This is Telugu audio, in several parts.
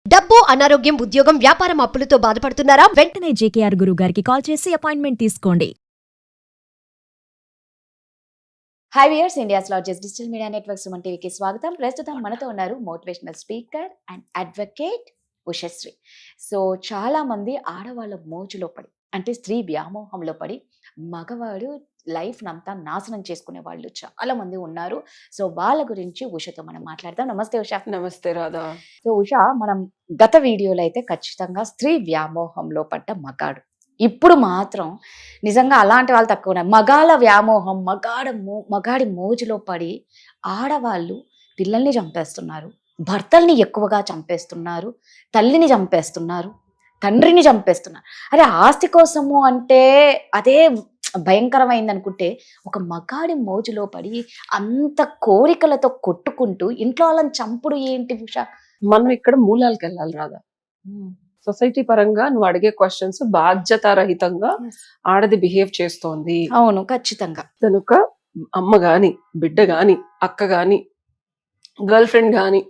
డబ్బు, అనారోగ్యం, ఉద్యోగం, వ్యాపారం అప్పులతో బాధపడుతున్నారా? వెంటనే జేకేఆర్ గురువు గారికి కాల్ చేసి అపాయింట్మెంట్ తీసుకోండి. High weirs, India's largest digital media network Suman టీవీకి స్వాగతం. ప్రస్తుతం మనతో ఉన్నారు motivational speaker and advocate Ushasri. So చాలా మంది ఆడవాళ్ళ మోజులో పడి, అంటే స్త్రీ వ్యామోహంలో పడి మగవాడు లైఫ్ నంతా నాశనం చేసుకునే వాళ్ళు చాలా మంది ఉన్నారు. సో వాళ్ళ గురించి ఉషతో మనం మాట్లాడదాం. నమస్తే ఉష. నమస్తే రాధా. సో ఉష, మనం గత వీడియోలో అయితే ఖచ్చితంగా స్త్రీ వ్యామోహంలో పడ్డ మగాడు, ఇప్పుడు మాత్రం నిజంగా అలాంటి వాళ్ళు తక్కువ ఉన్నారు. మగాళ్ళ వ్యామోహం, మగాడి మోజులో పడి ఆడవాళ్ళు పిల్లల్ని చంపేస్తున్నారు, భర్తల్ని ఎక్కువగా చంపేస్తున్నారు, తల్లిని చంపేస్తున్నారు, తండ్రిని చంపేస్తున్నారు. అరే ఆస్తి కోసము అంటే అదే భయంకరమైంది అనుకుంటే, ఒక మగాడి మోజులో పడి అంత కోరికలతో కొట్టుకుంటూ ఇంట్లో వాళ్ళని చంపుడు ఏంటి ఉష? మనం ఇక్కడ మూలాలకు వెళ్ళాలి రాధా. సొసైటీ పరంగా నువ్వు అడిగే క్వశ్చన్స్ బాధ్యతారహితంగా ఆడది బిహేవ్ చేస్తోంది. అవును, ఖచ్చితంగా. కనుక అమ్మ గాని, బిడ్డ గాని, అక్క గాని, గర్ల్ ఫ్రెండ్ గాని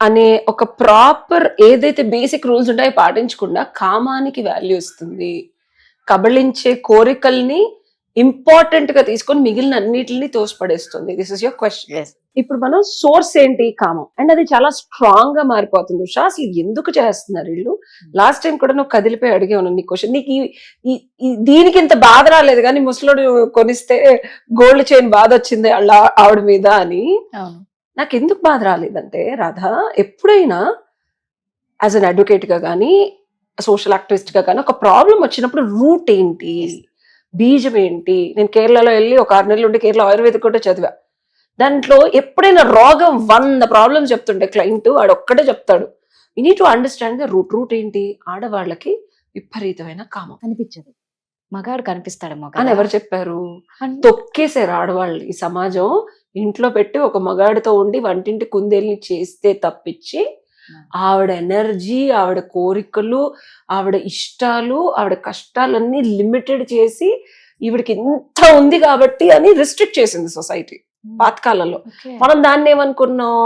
అనే ఒక ప్రాపర్ ఏదైతే బేసిక్ రూల్స్ ఉంటాయో పాటించకుండా కామానికి వాల్యూ ఇస్తుంది, కబళించే కోరికల్ని ఇంపార్టెంట్ గా తీసుకొని మిగిలిన అన్నిటిని తోసిపడేస్తుంది. This is your question. ఇప్పుడు మనం సోర్స్ ఏంటి? కామం. అండ్ అది చాలా స్ట్రాంగ్ గా మారిపోతుంది ఉషా. అసలు ఎందుకు చేస్తున్నారు వీళ్ళు? లాస్ట్ టైం కూడా నువ్వు కదిలిపోయి అడిగే ఉన్నాను నీ క్వశ్చన్. నీకు దీనికి ఇంత బాధ రాలేదు కానీ ముసలోడు కొనిస్తే గోల్డ్ చైన్ బాధ వచ్చింది అలా ఆవిడ మీద అని. నాకు ఎందుకు బాధ రాలేదంటే రాధా, ఎప్పుడైనా యాజ్ అన్ అడ్వకేట్ గా కానీ, సోషల్ యాక్టివిస్ట్ గా కానీ ఒక ప్రాబ్లం వచ్చినప్పుడు రూట్ ఏంటి, బీజం ఏంటి? నేను కేరళలో వెళ్ళి ఒక 6 నెలలు ఉండి కేరళ ఆయుర్వేదిక్ కూడా చదివా. దాంట్లో ఎప్పుడైనా రోగం 100 ప్రాబ్లమ్స్ చెప్తుంటే క్లయింట్ వాడు ఒక్కటే చెప్తాడు, you need to understand the root. Root ఏంటి? ఆడవాళ్ళకి విపరీతమైన కామం. కనిపించదు, మగాడు కనిపిస్తాడేమో అని ఎవరు చెప్పారు? తొక్కేసారు ఆడవాళ్ళు. ఈ సమాజం ఇంట్లో పెట్టి ఒక మగాడితో ఉండి వంటింటి కుందేల్ని చేస్తే తప్పించి ఆవిడ ఎనర్జీ, ఆవిడ కోరికలు, ఆవిడ ఇష్టాలు, ఆవిడ కష్టాలన్నీ లిమిటెడ్ చేసి ఈవిడికి ఇంత ఉంది కాబట్టి అని రిస్ట్రిక్ట్ చేసింది సొసైటీ పాతకాలంలో. మనం దాన్ని ఏమనుకున్నాం?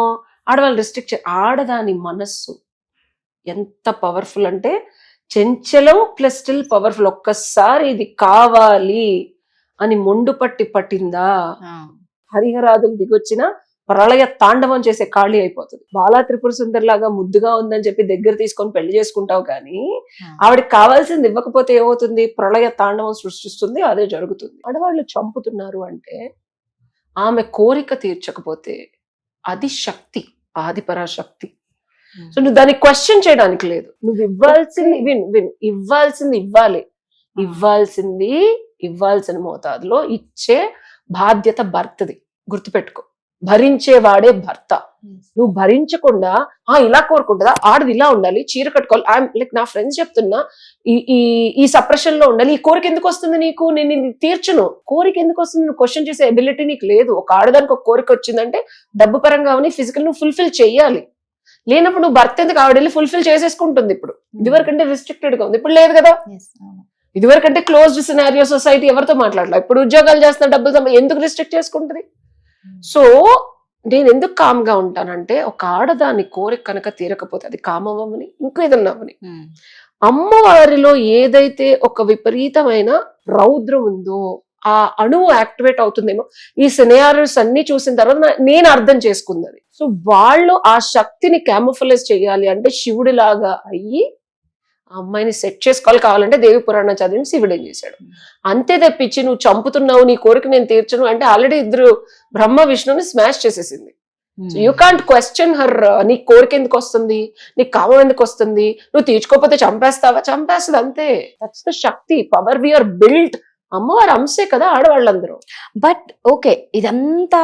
ఆడవాళ్ళు రిస్ట్రిక్ట్ ఆడదాని మనస్సు ఎంత పవర్ఫుల్ అంటే చెంచలం ప్లస్ స్టిల్ పవర్ఫుల్. ఒక్కసారి ఇది కావాలి అని మొండు పట్టిందా, హరిహరాదులు దిగొచ్చిన ప్రళయ తాండవం చేసే ఖాళీ అయిపోతుంది. బాలా త్రిపుర సుందరి లాగా ముద్దుగా ఉందని చెప్పి దగ్గర తీసుకొని పెళ్లి చేసుకుంటావు కానీ ఆవిడకి కావాల్సింది ఇవ్వకపోతే ఏమవుతుంది? ప్రళయ తాండవం సృష్టిస్తుంది. అదే జరుగుతుంది. ఆడవాళ్ళు చంపుతున్నారు అంటే ఆమె కోరిక తీర్చకపోతే అది శక్తి, ఆదిపరాశక్తి. సో నువ్వు దాన్ని క్వశ్చన్ చేయడానికి లేదు. నువ్వు ఇవ్వాల్సింది ఇవ్వాలి. ఇవ్వాల్సిన మోతాదులో ఇచ్చే బాధ్యత భర్తది. గుర్తుపెట్టుకో, భరించేవాడే భర్త. నువ్వు భరించకుండా ఇలా కోరుకుంటుందా, ఆడది ఇలా ఉండాలి, చీర కట్టుకోవాలి, లైక్ నా ఫ్రెండ్స్ చెప్తున్నా, ఈ సప్రెషన్ లో ఉండాలి, ఈ కోరిక ఎందుకు వస్తుంది నీకు? నేను తీర్చును. కోరిక ఎందుకు వస్తుంది? నువ్వు క్వశ్చన్ చేసే ఎబిలిటీ నీకు లేదు. ఒక ఆడదానికి ఒక కోరిక వచ్చిందంటే డబ్బు పరంగా ఫిజికల్ నువ్వు ఫుల్ఫిల్ చెయ్యాలి. లేనప్పుడు నువ్వు భర్త ఎందుకు ఆవిడ ఫుల్ఫిల్ చేసేసుకుంటుంది. ఇప్పుడు ఇదివరకంటే రిస్ట్రిక్టెడ్ గా ఉంది, ఇప్పుడు లేదు కదా. ఇదివరకంటే క్లోజ్డ్ సినారియో సొసైటీ, ఎవరితో మాట్లాడలేదు. ఇప్పుడు ఉద్యోగాలు చేస్తున్న డబ్బులు ఎందుకు రిస్ట్రిక్ట్ చేసుకుంటుంది? సో నేను ఎందుకు కామ్గా ఉంటానంటే, ఒక ఆడదాని కోరిక కనుక తీరకపోతే అది కామవని ఇంకో ఏదన్నా అవని, అమ్మవారిలో ఏదైతే ఒక విపరీతమైన రౌద్రం ఉందో ఆ అణువు యాక్టివేట్ అవుతుందేమో. ఈ సినారియోస్ అన్ని చూసిన తర్వాత నేను అర్థం చేసుకుంది. సో వాళ్ళు ఆ శక్తిని క్యామోఫలైజ్ చేయాలి అంటే శివుడి లాగా అయ్యి ఆ అమ్మాయిని సెట్ చేసుకోవాలి. కావాలంటే దేవి పురాణం చదివి శివుడు ఏం చేశాడు అంతే తప్పించి నువ్వు చంపుతున్నావు, నీ కోరిక నేను తీర్చను అంటే ఆల్రెడీ ఇద్దరు బ్రహ్మ విష్ణుని స్మాష్ చేసేసింది. So you can't question her. నీ కోరిక ఎందుకు వస్తుంది, నీ కామం ఎందుకు వస్తుంది, నువ్వు తీర్చుకోకపోతే చంపేస్తావా? చంపేస్తుంది అంతే. That's the shakti, power we are built. అమ్మవారు అంశే కదా ఆడవాళ్ళందరూ. బట్ ఓకే, ఇదంతా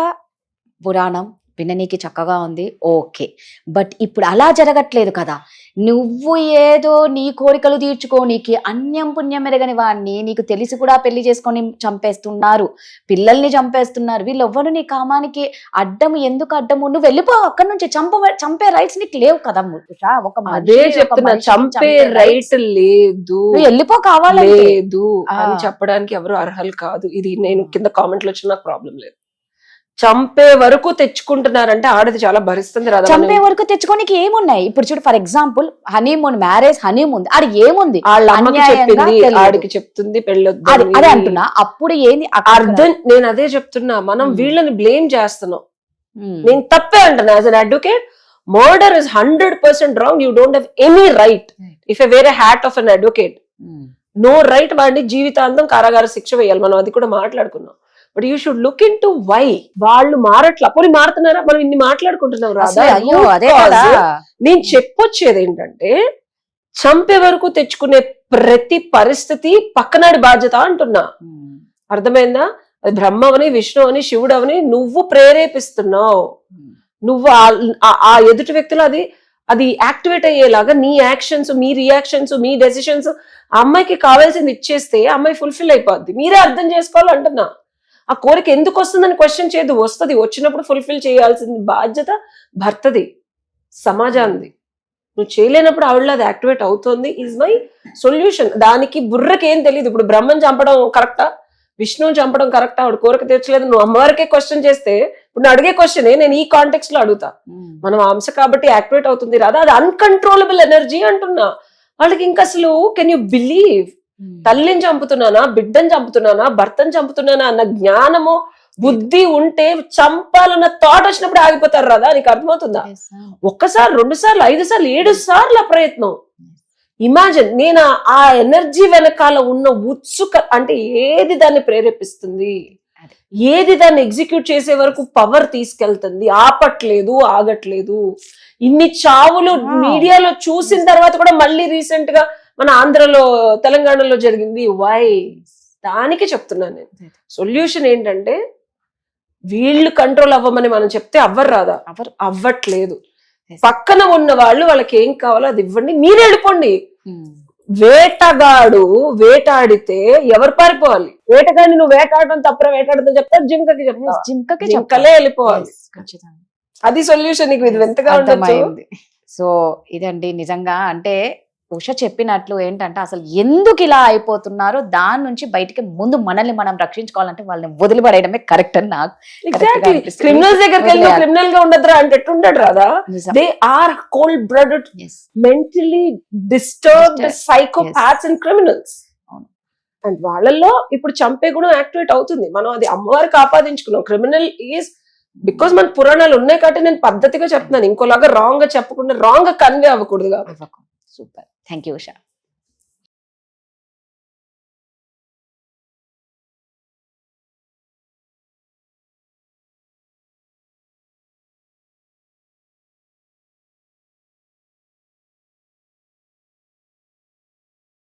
పురాణం విననీకి చక్కగా ఉంది, ఓకే. బట్ ఇప్పుడు అలా జరగట్లేదు కదా. నువ్వు ఏదో నీ కోరికలు తీర్చుకోనికి అన్యం పుణ్యం ఎరగని వాడిని నీకు తెలిసి కూడా పెళ్లి చేసుకొని చంపేస్తున్నారు, పిల్లల్ని చంపేస్తున్నారు. వీళ్ళెవ్వరు నీ కామానికి అడ్డము. ఎందుకు అడ్డము? నువ్వు వెళ్ళిపో అక్కడి నుంచి. చంపే రైట్స్ నీకు లేవు కదా. ఒక అదే చెప్తున్నా, చంపే రైట్ లేదు, వెళ్ళిపో కావాలి లేదు అని చెప్పడానికి ఎవరు అర్హులు కాదు. ఇది నేను కింద కామెంట్లు వచ్చిన నాకు ప్రాబ్లం లేదు. చంపే వరకు తెచ్చుకుంటున్నారంటే ఆడది చాలా భరిస్తుంది రాదా. చంపే వరకు తెచ్చుకోనికి ఏమున్నాయి ఇప్పుడు చూడు, for example honeymoon, marriage honeymoon, ఆడ ఏముంది? వాళ్ళ అమ్మకి అన్యాయంగా చెప్పింది, తెలియదు. ఆడికి చెప్తుంది పెళ్ళొద్దు అది- అదే అంటున్నా, అప్పుడు ఏంది అర్థం. నేను అదే చెప్తున్నా, మనం వీళ్ళని బ్లేమ్ చేస్తున్నాం. ఉమ్. నేను తప్పే అంటున్నా. As an advocate, murder is 100% wrong. You don't have any right. If a wear hat of an advocate, um. No right వాడిని జీవితాంతం కారాగార శిక్ష వేయాలి. మనం అది కూడా మాట్లాడుకున్నాం. But you should look into why వాళ్ళు మారట్లా. పోనీ మారుతున్నారా? మనం ఇన్ని మాట్లాడుకుంటున్నాం రాదా. అసలు అయ్యో అదే కదా. నేను చెప్పొచ్చేది ఏంటంటే, చంపే వరకు తెచ్చుకునే ప్రతి పరిస్థితి పక్కనాడి బాధ్యత అంటున్నా. ఉమ్. అర్థమైందా? అది బ్రహ్మవని, విష్ణు అని, శివుడు అవని నువ్వు ప్రేరేపిస్తున్నావు. నువ్వు ఆ ఎదుటి వ్యక్తులు అది యాక్టివేట్ అయ్యేలాగా నీ యాక్షన్స్, మీ రియాక్షన్స్, మీ డెసిషన్స్ ఆ అమ్మాయికి కావాల్సింది ఇచ్చేస్తే అమ్మాయి ఫుల్ఫిల్ అయిపోద్ది. మీరే అర్థం చేసుకోవాలంటున్నా. ఆ కోరిక ఎందుకు వస్తుందని క్వశ్చన్ చేయదు. వస్తుంది, వచ్చినప్పుడు ఫుల్ఫిల్ చేయాల్సింది బాధ్యత భర్తది, సమాజానికి. నువ్వు చేయలేనప్పుడు ఆవిడ అది యాక్టివేట్ అవుతుంది. Is my solution. దానికి బుర్రకి ఏం తెలియదు. ఇప్పుడు బ్రహ్మను చంపడం కరెక్టా, విష్ణువుని చంపడం కరెక్టా? ఆవిడ కోరిక తీర్చలేదు, నువ్వు అమ్మవారికే క్వశ్చన్ చేస్తే, ఇప్పుడు నేను అడిగే క్వశ్చన్ నేను ఈ కాంటెక్స్ట్ లో అడుగుతా. మనం అంశ కాబట్టి యాక్టివేట్ అవుతుంది రాదా, అది అన్కంట్రోలబుల్ ఎనర్జీ అంటున్నా. వాళ్ళకి ఇంకా అసలు కెన్ యూ బిలీవ్, తల్లిని చంపుతున్నానా, బిడ్డని చంపుతున్నానా, భర్తని చంపుతున్నానా అన్న జ్ఞానము, బుద్ధి ఉంటే చంపాలన్న థాట్ వచ్చినప్పుడు ఆగిపోతారు రాదా. నీకు అర్థమవుతుందా? ఒక్కసారి, 2 సార్లు, 5 సార్లు, 7 సార్లు ఆ ప్రయత్నం. ఇమాజిన్. నేను ఆ ఎనర్జీ వెనకాల ఉన్న ఉత్సుక అంటే ఏది దాన్ని ప్రేరేపిస్తుంది, ఏది దాన్ని ఎగ్జిక్యూట్ చేసే వరకు పవర్ తీసుకెళ్తుంది, ఆపట్లేదు, ఆగట్లేదు. ఇన్ని చావులు మీడియాలో చూసిన తర్వాత కూడా మళ్ళీ రీసెంట్ గా మన ఆంధ్రలో, తెలంగాణలో జరిగింది. వై? దానికి చెప్తున్నాను నేను. సొల్యూషన్ ఏంటంటే, వీళ్ళు కంట్రోల్ అవ్వమని మనం చెప్తే అవ్వరు రాదా, అవ్వట్లేదు. పక్కన ఉన్న వాళ్ళు వాళ్ళకి ఏం కావాలో అది ఇవ్వండి, మీరే వెళ్ళిపోండి. వేటగాడు వేటాడితే ఎవరు పారిపోవాలి? వేటగాడిని నువ్వు వేటాడడం తప్ప, వేటాడదని చెప్తా, జింకకి చెప్తా, జింకలే వెళ్ళిపోవాలి. అది సొల్యూషన్. నీకు ఇది వింతగా ఉంటుంది. సో ఇదండి నిజంగా. అంటే ఉష చెప్పినట్లు ఏంటంటే, అసలు ఎందుకు ఇలా అయిపోతున్నారో దాని నుంచి బయటికి ముందు మనల్ని మనం రక్షించుకోవాలంటే వాళ్ళని వదిలిపడేయడమే కరెక్ట్ అని నాకు. క్రిమినల్స్ దగ్గరికి వెళ్ళి క్రిమినల్ గా ఉండదురా అంటే ఎట్టుండడు రాదా. They are cold blooded, mentally disturbed psychopaths and criminals. And వాళ్ళల్లో ఇప్పుడు చంపే గుణం యాక్టివేట్ అవుతుంది. మనం అది అమ్మవారికి ఆపాదించుకున్నాం. క్రిమినల్ ఈజ్ బికాస్ మన పురాణాలు ఉన్నాయి కాబట్టి నేను పద్ధతిగా చెప్తున్నాను. ఇంకోలాగా రాంగ్ గా చెప్పకుండా, రాంగ్ గా కన్వే అవ్వకూడదు కాబట్టి. సూపర్. Thank you Usha.